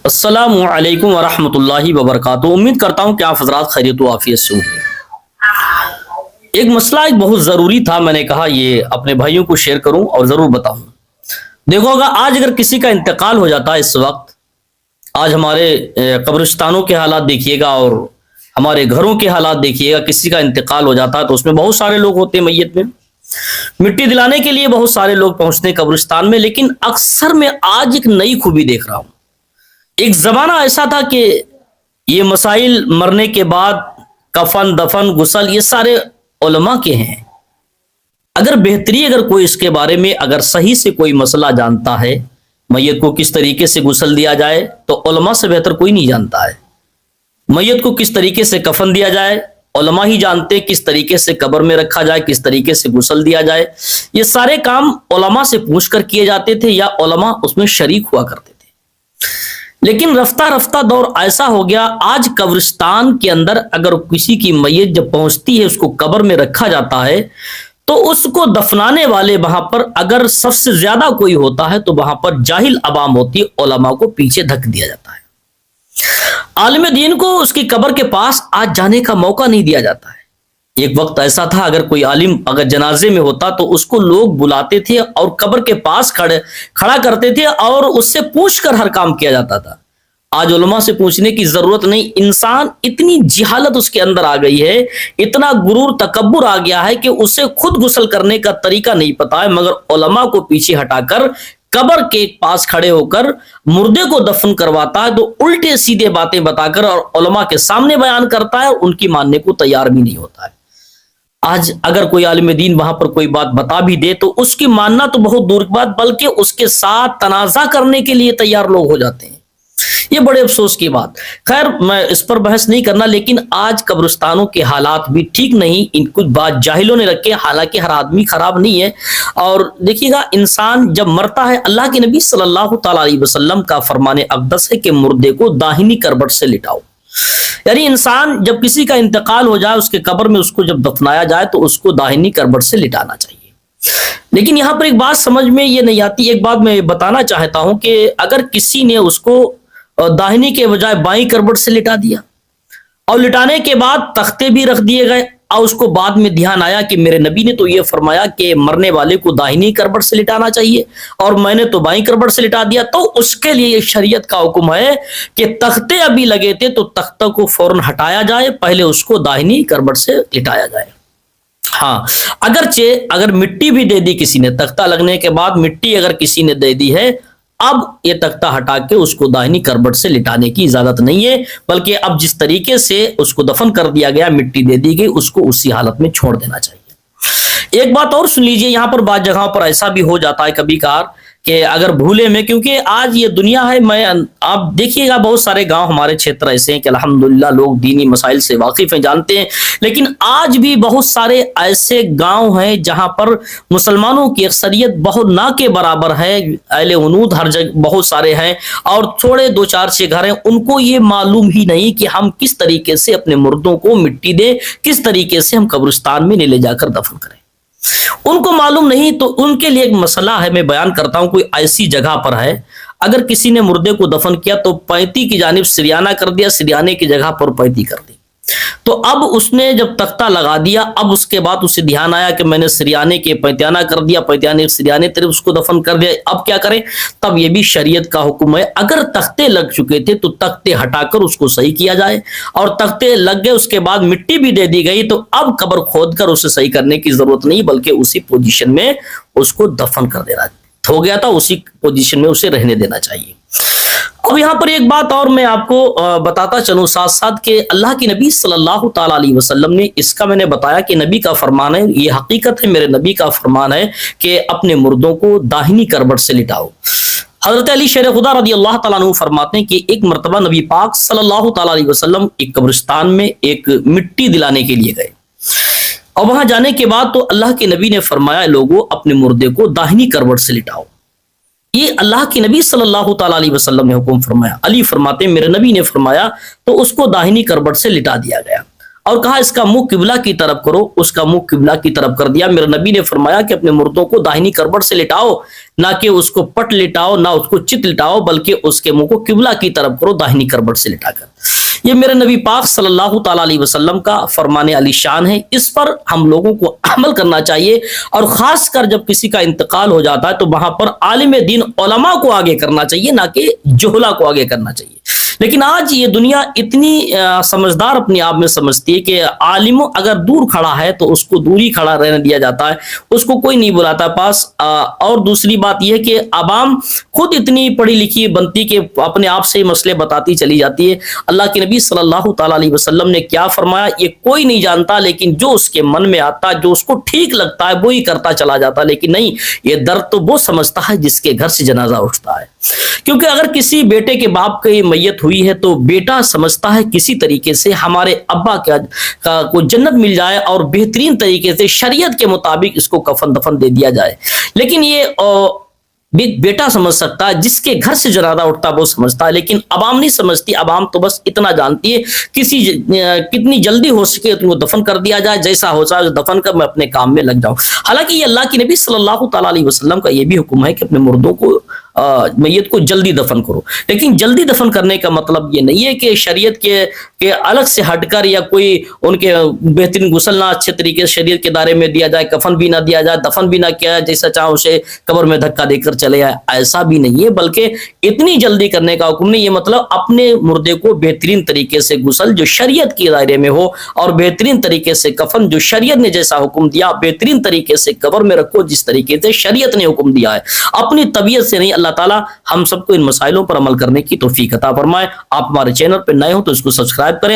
السلام علیکم ورحمۃ اللہ وبرکاتہ۔ امید کرتا ہوں کہ آپ حضرات خیریت و عافیت سے ہوں۔ ایک مسئلہ ایک بہت ضروری تھا، میں نے کہا یہ اپنے بھائیوں کو شیئر کروں اور ضرور بتاؤں۔ دیکھو گا آج اگر کسی کا انتقال ہو جاتا ہے اس وقت، آج ہمارے قبرستانوں کے حالات دیکھیے گا اور ہمارے گھروں کے حالات دیکھیے گا، کسی کا انتقال ہو جاتا ہے تو اس میں بہت سارے لوگ ہوتے ہیں، میت میں مٹی دلانے کے لیے بہت سارے لوگ پہنچتے ہیں قبرستان میں، لیکن اکثر میں آج ایک نئی خوبی دیکھ رہا ہوں۔ ایک زمانہ ایسا تھا کہ یہ مسائل مرنے کے بعد کفن دفن غسل یہ سارے علماء کے ہیں۔ اگر بہتری اگر کوئی اس کے بارے میں اگر صحیح سے کوئی مسئلہ جانتا ہے، میت کو کس طریقے سے غسل دیا جائے تو علماء سے بہتر کوئی نہیں جانتا ہے۔ میت کو کس طریقے سے کفن دیا جائے علماء ہی جانتے، کس طریقے سے قبر میں رکھا جائے، کس طریقے سے غسل دیا جائے، یہ سارے کام علماء سے پوچھ کر کیے جاتے تھے یا علماء اس میں شریک ہوا کرتے تھے۔ لیکن رفتہ رفتہ دور ایسا ہو گیا، آج قبرستان کے اندر اگر کسی کی میت جب پہنچتی ہے، اس کو قبر میں رکھا جاتا ہے تو اس کو دفنانے والے وہاں پر اگر سب سے زیادہ کوئی ہوتا ہے تو وہاں پر جاہل عوام ہوتی ہے، علماء کو پیچھے دھک دیا جاتا ہے۔ عالم دین کو اس کی قبر کے پاس آج جانے کا موقع نہیں دیا جاتا ہے۔ ایک وقت ایسا تھا اگر کوئی عالم اگر جنازے میں ہوتا تو اس کو لوگ بلاتے تھے اور قبر کے پاس کھڑا کرتے تھے اور اس سے پوچھ کر ہر کام کیا جاتا تھا۔ آج علماء سے پوچھنے کی ضرورت نہیں، انسان اتنی جہالت اس کے اندر آ گئی ہے، اتنا غرور تکبر آ گیا ہے کہ اسے خود غسل کرنے کا طریقہ نہیں پتا ہے، مگر علماء کو پیچھے ہٹا کر قبر کے پاس کھڑے ہو کر مردے کو دفن کرواتا ہے تو الٹے سیدھے باتیں بتا کر اور علماء کے سامنے بیان کرتا ہے اور ان کی ماننے کو تیار بھی نہیں ہوتا ہے۔ آج اگر کوئی عالم دین وہاں پر کوئی بات بتا بھی دے تو اس کی ماننا تو بہت دور کی بات، بلکہ اس کے ساتھ تنازع کرنے کے لیے تیار لوگ ہو جاتے ہیں۔ یہ بڑے افسوس کی بات۔ خیر میں اس پر بحث نہیں کرنا، لیکن آج قبرستانوں کے حالات بھی ٹھیک نہیں، ان کچھ بات جاہلوں نے رکھے، حالانکہ ہر آدمی خراب نہیں ہے۔ اور دیکھیے گا انسان جب مرتا ہے، اللہ کے نبی صلی اللہ تعالی علیہ وسلم کا فرمان اقدس ہے کہ مردے کو داہنی کربٹ سے لٹاؤ۔ یعنی انسان جب کسی کا انتقال ہو جائے، اس کے قبر میں اس کو جب دفنایا جائے تو اس کو داہنی کربٹ سے لٹانا چاہیے۔ لیکن یہاں پر ایک بات سمجھ میں یہ نہیں آتی، ایک بات میں بتانا چاہتا ہوں کہ اگر کسی نے اس کو داہنی کے بجائے بائیں کربٹ سے لٹا دیا اور لٹانے کے بعد تختے بھی رکھ دیے گئے اور اس کو بعد میں دھیان آیا کہ میرے نبی نے تو یہ فرمایا کہ مرنے والے کو داہنی کربٹ سے لٹانا چاہیے اور میں نے تو بائیں کربٹ سے لٹا دیا، تو اس کے لیے یہ شریعت کا حکم ہے کہ تختے ابھی لگے تھے تو تختوں کو فوراً ہٹایا جائے، پہلے اس کو داہنی کربٹ سے لٹایا جائے۔ ہاں اگرچہ اگر مٹی بھی دے دی کسی نے، تختہ لگنے کے بعد مٹی اگر کسی نے دے دی ہے، اب یہ تختہ ہٹا کے اس کو داہنی کربٹ سے لٹانے کی اجازت نہیں ہے، بلکہ اب جس طریقے سے اس کو دفن کر دیا گیا، مٹی دے دی گئی، اس کو اسی حالت میں چھوڑ دینا چاہیے۔ ایک بات اور سن لیجئے، یہاں پر بعض جگہوں پر ایسا بھی ہو جاتا ہے کبھی کبھار کہ اگر بھولے میں، کیونکہ آج یہ دنیا ہے، آپ دیکھیے گا بہت سارے گاؤں ہمارے چھیتر ایسے ہیں کہ الحمدللہ لوگ دینی مسائل سے واقف ہیں، جانتے ہیں، لیکن آج بھی بہت سارے ایسے گاؤں ہیں جہاں پر مسلمانوں کی اکثریت بہت نہ کے برابر ہے، اہل عنود ہر جگہ بہت سارے ہیں اور تھوڑے دو چار چھ گھر ہیں، ان کو یہ معلوم ہی نہیں کہ ہم کس طریقے سے اپنے مردوں کو مٹی دیں، کس طریقے سے ہم قبرستان میں لے جا کر دفن کریں، ان کو معلوم نہیں۔ تو ان کے لیے ایک مسئلہ ہے، میں بیان کرتا ہوں۔ کوئی ایسی جگہ پر ہے، اگر کسی نے مردے کو دفن کیا تو پینتی کی جانب سریانہ کر دیا، سریانے کی جگہ پر پینتی کر دی، تو اب اس نے جب تختہ لگا دیا، اب اس کے بعد اسے دھیان آیا کہ میں نے سریانے کے پینتیانہ کر دیا، پینتیانے سریانے طرف اس کو دفن کر دیا، اب کیا کریں؟ تب یہ بھی شریعت کا حکم ہے، اگر تختے لگ چکے تھے تو تختے ہٹا کر اس کو صحیح کیا جائے، اور تختے لگ گئے اس کے بعد مٹی بھی دے دی گئی تو اب قبر کھود کر اسے صحیح کرنے کی ضرورت نہیں، بلکہ اسی پوزیشن میں اس کو دفن کر دینا ہو گیا تھا، اسی پوزیشن میں اسے رہنے دینا چاہیے۔ اب یہاں پر ایک بات اور میں آپ کو بتاتا چلوں ساتھ ساتھ کہ اللہ کے نبی صلی اللہ تعالی علیہ وسلم نے اس کا، میں نے بتایا کہ نبی کا فرمان ہے، یہ حقیقت ہے، میرے نبی کا فرمان ہے کہ اپنے مردوں کو داہنی کربٹ سے لٹاؤ۔ حضرت علی شیر خدا رضی اللہ تعالیٰ عنہ فرماتے ہیں کہ ایک مرتبہ نبی پاک صلی اللہ تعالی علیہ وسلم ایک قبرستان میں ایک مٹی دلانے کے لیے گئے، اور وہاں جانے کے بعد تو اللہ کے نبی نے فرمایا لوگوں اپنے مردے کو داہنی کروٹ سے لٹاؤ۔ یہ اللہ کے نبی صلی اللہ تعالی علیہ وسلم نے حکم فرمایا۔ علی فرماتے ہیں میرے نبی نے فرمایا تو اس کو داہنی کروٹ سے لٹا دیا گیا، اور کہا اس کا منہ قبلہ کی طرف کرو، اس کا منہ قبلہ کی طرف کر دیا۔ میرے نبی نے فرمایا کہ اپنے مردوں کو داہنی کربٹ سے لٹاؤ، نہ کہ اس کو پٹ لٹاؤ، نہ اس کو چت لٹاؤ، بلکہ اس کے منہ کو قبلہ کی طرف کرو داہنی کربٹ سے لٹا کر۔ یہ میرے نبی پاک صلی اللہ تعالی علیہ وسلم کا فرمان علی شان ہے، اس پر ہم لوگوں کو عمل کرنا چاہیے، اور خاص کر جب کسی کا انتقال ہو جاتا ہے تو وہاں پر عالم دین علماء کو آگے کرنا چاہیے، نہ کہ جہلا کو آگے کرنا چاہیے۔ لیکن آج یہ دنیا اتنی سمجھدار اپنے آپ میں سمجھتی ہے کہ عالم اگر دور کھڑا ہے تو اس کو دور ہی کھڑا رہنے دیا جاتا ہے، اس کو کوئی نہیں بلاتا پاس۔ اور دوسری بات یہ کہ عوام خود اتنی پڑھی لکھی بنتی کہ اپنے آپ سے مسئلے بتاتی چلی جاتی ہے۔ اللہ کے نبی صلی اللہ تعالی علیہ وسلم نے کیا فرمایا، یہ کوئی نہیں جانتا، لیکن جو اس کے من میں آتا ہے، جو اس کو ٹھیک لگتا ہے وہی کرتا چلا جاتا ہے۔ لیکن نہیں، یہ درد تو وہ سمجھتا ہے جس کے گھر سے جنازہ اٹھتا ہے، کیونکہ اگر کسی بیٹے کے باپ کی میت ہوئی ہے تو بیٹا سمجھتا ہے کسی طریقے سے ہمارے ابا کو جنت مل جائے اور بہترین طریقے سے شریعت کے مطابق اس کو کفن دفن دے دیا جائے۔ لیکن یہ بیٹا سمجھ سکتا ہے، جس کے گھر سے جنازہ اٹھتا وہ سمجھتا ہے، لیکن عوام نہیں سمجھتی۔ عوام تو بس اتنا جانتی ہے کتنی جلدی ہو سکے تو دفن کر دیا جائے، جیسا ہو جائے دفن کر میں اپنے کام میں لگ جاؤں۔ حالانکہ یہ اللہ کے نبی صلی اللہ تعالی علیہ وسلم کا یہ بھی حکم ہے کہ اپنے مردوں کو میت کو جلدی دفن کرو، لیکن جلدی دفن کرنے کا مطلب یہ نہیں ہے کہ شریعت کے الگ سے ہٹ کر یا کوئی ان کے بہترین غسل نہ اچھے طریقے سے شریعت کے دائرے میں دیا جائے، کفن بھی نہ دیا جائے، دفن بھی نہ کیا جائے، جیسا چاہو اسے قبر میں دھکا دے کر چلے آئے، ایسا بھی نہیں ہے۔ بلکہ اتنی جلدی کرنے کا حکم نہیں، یہ مطلب اپنے مردے کو بہترین طریقے سے غسل جو شریعت کے دائرے میں ہو، اور بہترین طریقے سے کفن جو شریعت نے جیسا حکم دیا، بہترین طریقے سے قبر میں رکھو جس طریقے سے شریعت نے حکم دیا ہے، اپنی طبیعت سے نہیں۔ اللہ تعالیٰ ہم سب کو ان مسائلوں پر عمل کرنے کی توفیق عطا فرمائے۔ آپ ہمارے چینل پہ نئے ہو تو اس کو سبسکرائب کریں۔